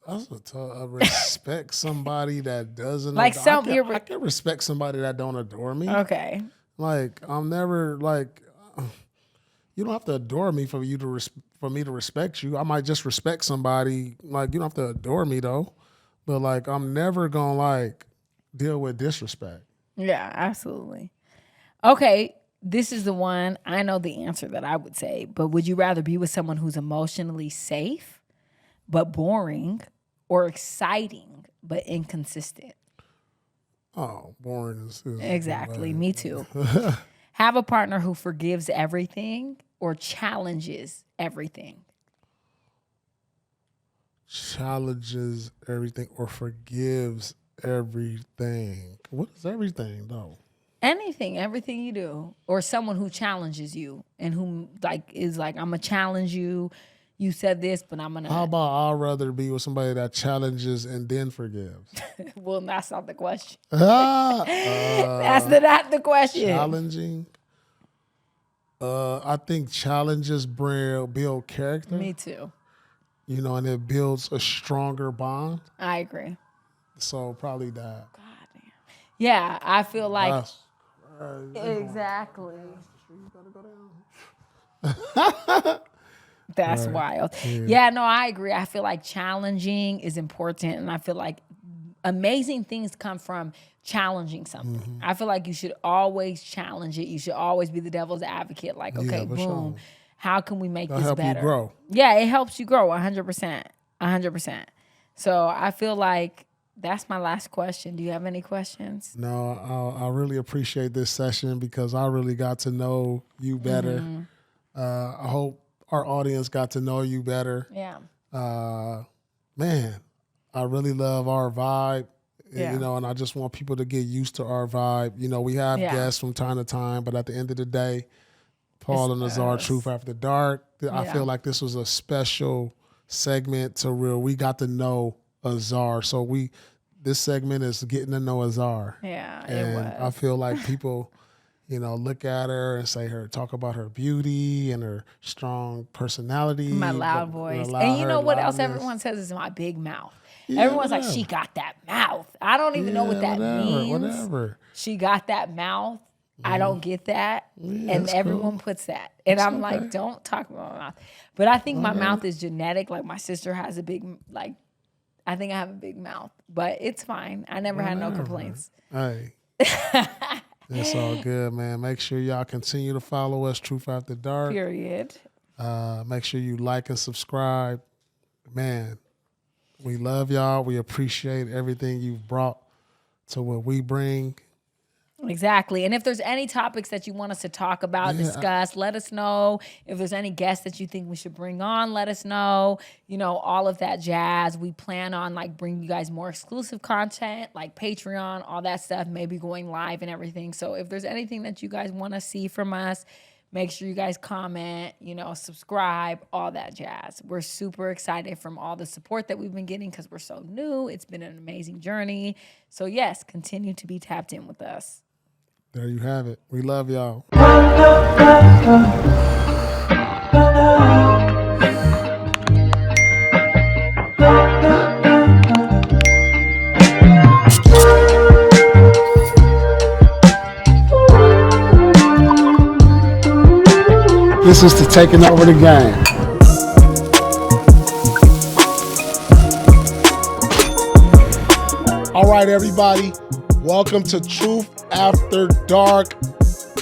I respect somebody that doesn't like adore. I can respect somebody that don't adore me. Okay. Like I'm never like you don't have to adore me for me to respect you. I might just respect somebody. Like you don't have to adore me though. But like I'm never gonna like deal with disrespect. Yeah, absolutely. Okay, this is the one. I know the answer that I would say, but would you rather be with someone who's emotionally safe but boring, or exciting but inconsistent? Oh, boring is exactly. Me too. Have a partner who forgives everything or challenges everything? Challenges everything or forgives everything. What is everything though? Anything, everything you do. Or someone who challenges you and who is like, I'm gonna challenge you. You said this, but I'm gonna. How about I'd rather be with somebody that challenges and then forgives? Well, that's not the question. That's not the question. Challenging. I think challenges build character. Me too. And it builds a stronger bond. I agree. So probably that. God damn. Yeah, I feel like exactly. That's wild. Yeah, no, I agree. I feel like challenging is important, and I feel like amazing things come from challenging something. Mm-hmm. I feel like you should always challenge it. You should always be the devil's advocate. Like, okay, boom, sure. how can we make this help better? You grow. Yeah, it helps you grow 100%. 100%. So I feel like that's my last question. Do you have any questions? No, I really appreciate this session because I really got to know you better. I hope our audience got to know you better. Yeah. Man, I really love our vibe. Yeah. You know, and I just want people to get used to our vibe. You know, we have guests from time to time, but at the end of the day, Paul and Azar, Truth After Dark. I feel like this was a special segment to where we got to know Azar. So this segment is getting to know Azar. Yeah, and it was. I feel like people, look at her and talk about her beauty and her strong personality. My loud voice. And you know what else everyone says is my big mouth. Yeah, Everyone's like, she got that mouth. I don't even know what that means. Whatever. She got that mouth. I don't get that. Yeah, and everyone puts that. And I'm like, don't talk about my mouth. But I think my mouth is genetic. Like my sister has a big, I think I have a big mouth. But it's fine. I never had no complaints. Hey. It's all good, man. Make sure y'all continue to follow us, Truth After Dark. Period. Make sure you like and subscribe. Man, we love y'all. We appreciate everything you've brought to what we bring. Exactly. And if there's any topics that you want us to talk about, discuss, let us know. If there's any guests that you think we should bring on, let us know. All of that jazz. We plan on bringing you guys more exclusive content, like Patreon, all that stuff, maybe going live and everything. So if there's anything that you guys want to see from us, make sure you guys comment, subscribe, all that jazz. We're super excited from all the support that we've been getting because we're so new. It's been an amazing journey. So yes, continue to be tapped in with us. There you have it. We love y'all. This is to taking over the game. All right, everybody. Welcome to Truth After Dark.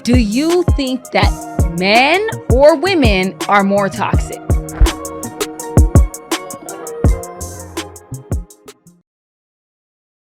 Do you think that men or women are more toxic?